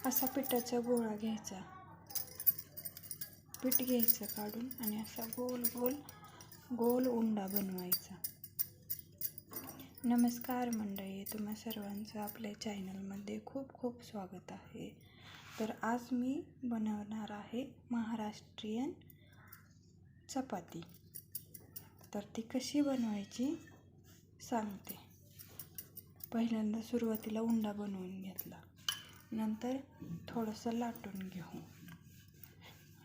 असा पिठाचा गोळा घ्यायचा, पीठ घ्यायचं काढून आणि असा गोल गोल गोल उंडा बनवायचा. नमस्कार मंडळी, तुम्हा सर्वांचं आपल्या चॅनलमध्ये खूप खूप स्वागत आहे. तर आज मी बनवणार आहे महाराष्ट्रीयन चपाती. तर ती कशी बनवायची सांगते. पहिल्यांदा सुरुवातीला उंडा बनवून घेतला, नंतर थोडंसं लाटून घेऊ.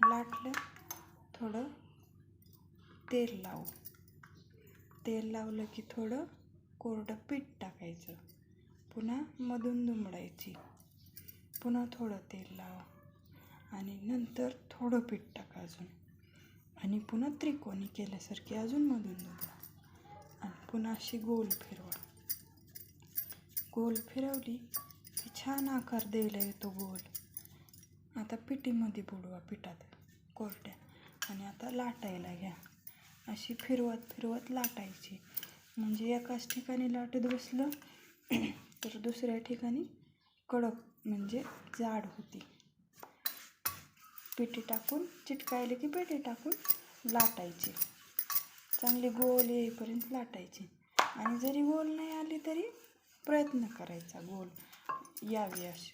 लाटलं, थोडं तेल लावू. तेल लावलं की थोडं कोरडं पीठ टाकायचं, पुन्हा मधून दुमडायची, पुन्हा थोडं तेल लावा आणि नंतर थोडं पीठ टाका अजून, आणि पुन्हा त्रिकोणी केल्यासारखी अजून मधून दुमडा आणि पुन्हा अशी गोल फिरवा. गोल फिरवली की छान आकार द्यायला येतो गोल. आता पिठीमध्ये बुडवा, पिठात कोरड्या, आणि आता लाटायला घ्या. अशी फिरवत फिरवत लाटायची, म्हणजे एकाच ठिकाणी लाटत बसलं तर दुसऱ्या ठिकाणी कडक म्हणजे जाड होती. पिठी टाकून चिटकायले की पिठी टाकून लाटायची, चांगली गोल येईपर्यंत लाटायची. आणि जरी गोल नाही आली तरी प्रयत्न करायचा गोल यावी अशी.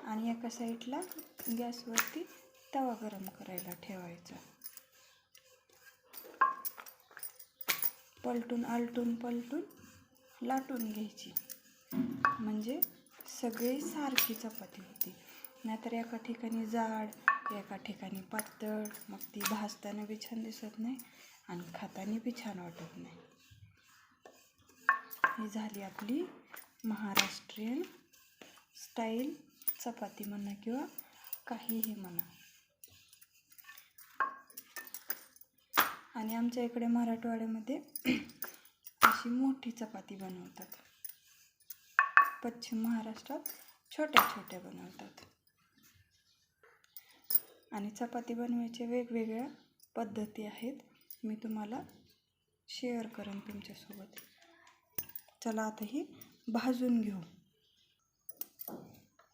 आणि एका साईडला गॅसवरती तवा गरम करायला ठेवायचा. पलटून आलटून पलटून लाटून घ्यायची, म्हणजे सगळी सारखी चपाती होती. नाहीतर एका ठिकाणी जाड, एका ठिकाणी पातळ, मग ती भाजताना बी छान दिसत नाही आणि खाताना बी छान वाटत नाही. ही झाली आपली महाराष्ट्रीयन स्टाईल चपाती म्हणा किंवा काहीही म्हणा. आणि आमच्या इकडे मराठवाड्यामध्ये अशी मोठी चपाती बनवतात. पश्चिम महाराष्ट्रात छोट्या छोट्या बनवतात. आणि चपाती बनवायच्या वेगवेगळ्या पद्धती आहेत, मी तुम्हाला शेअर करेन तुमच्यासोबत. चला आता ही भाजून घेऊ.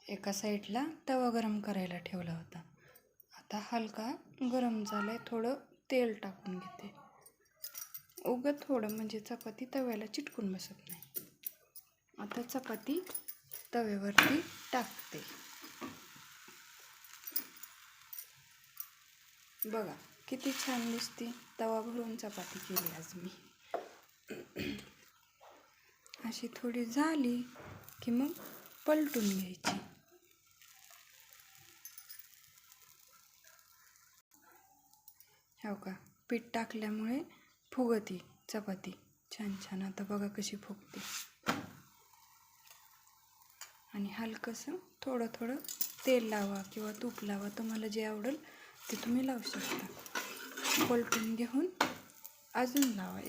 एका साईडला तवा गरम करायला ठेवला होता. आता हलका गरम झालाय, थोडं तेल टाकून घेते. उगं थोडं, म्हणजे चपाती तव्याला चिटकून बसत नाही. आता चपाती तव्यावरती टाकते. बघा किती छान दिसते. तवा भरून चपाती केली आज मी. अशी थोडी झाली की मग पलटून घ्यायची. हो का, पीठ टाकल्यामुळे फुगती चपाती छान छान. आता बघा कशी फुगते. आणि हलकंसं थोडं थोडं तेल लावा किंवा तूप लावा, तुम्हाला जे आवडेल ते तुम्ही लावू शकता. पलटून घेऊन अजून लावा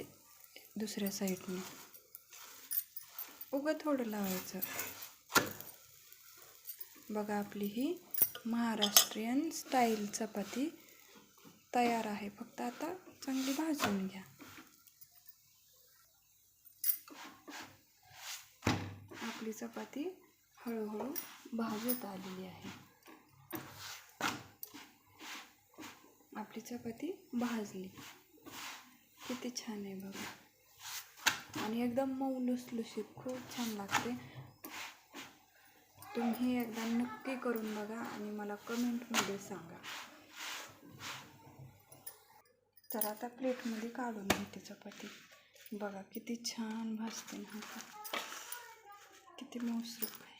दुसऱ्या साईडने. उगं थोडं लावायचं. बघा आपली ही महाराष्ट्रीयन स्टाईल चपाती तयार आहे. फक्त आता चांगली भाजून घ्या. आपली चपाती हळूहळू भाजत आलेली आहे. आपली चपाती भाजली, किती छान आहे बघा. आणि एकदम मऊ लुसलुशीत, खूप छान लागते. तुम्ही एकदा नक्की करून बघा आणि मला कमेंटमध्ये सांगा. तर आता प्लेटमध्ये काढून घेते चपाती. बघा किती छान भाजते ना, किती मऊसूक आहे.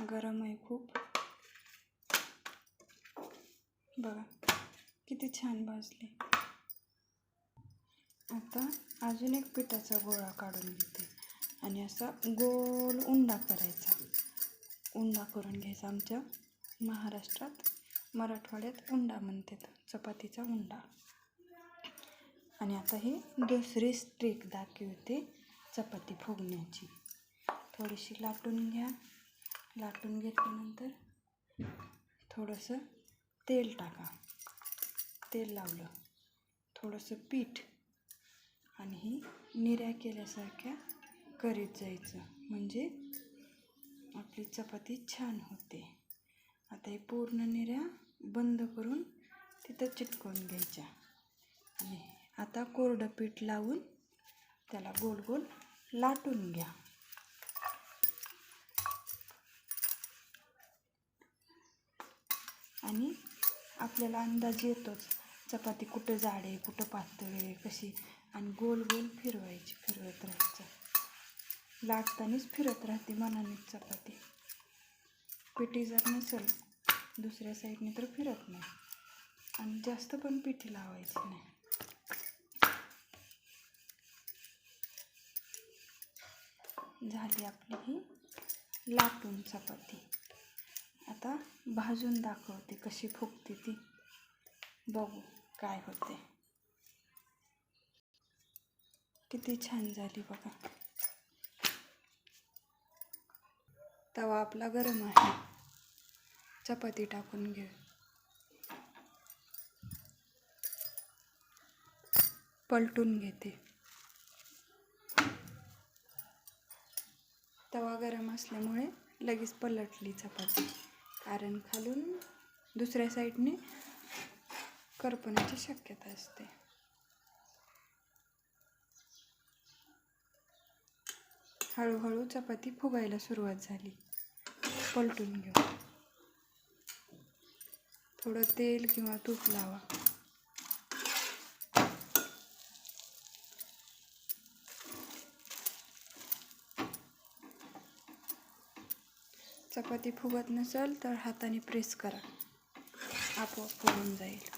गरम आहे खूप. बघा किती छान भाजली. आता अजून एक पिठाचा गोळा काढून घेते आणि असा गोल उंडा करायचा. उंडा करून घ्यायचा. आमच्या महाराष्ट्रात, मराठवाड्यात उंडा म्हणतात, चपातीचा उंडा. आणि आता ही दुसरी स्ट्रिक दाखवते चपाती फुगण्याची. थोडीशी लाटून घ्या. लाटून घेतल्यानंतर थोडंसं तेल टाका. तेल लावलं, थोडंसं पीठ आणि ही निऱ्या केल्यासारख्या करीत जायचं, म्हणजे आपली चपाती छान होते. आता ही पूर्ण निऱ्या बंद करून तिथं चिटकवून घ्यायच्या आणि आता कोरडं पीठ लावून त्याला गोल गोल लाटून घ्या. आणि आपल्याला अंदाज येतोच चपाती कुठं जाड आहे, कुठं पातळ आहे, कशी, आणि गोल गोल फिरवायची, फिरवत राहायचं. लाटतानाच फिरत राहते मनानेच चपाती. पिठी जर नसेल दुसऱ्या साईडने तर फिरत नाही, आणि जास्त पण पिठी लावायची नाही. झाली आपली ही लाटून चपाती. आता भाजून दाखवते कशी फुगते ती, बघू काय होते. किती छान झाली बघा. तवा आपला गरम आहे, चपाती टाकून घेऊ. पलटून घेते. तवा गरम असल्यामुळे लगेच पलटली चपाती, कारण खालून दुसऱ्या साईडने करपण्याची शक्यता असते. हळूहळू चपाती फुगायला सुरुवात झाली. पलटून घेऊ. थोडं तेल किंवा तूप लावा. चपाती फुगत नसेल तर हाताने प्रेस करा, आपोआप फुगून जाईल.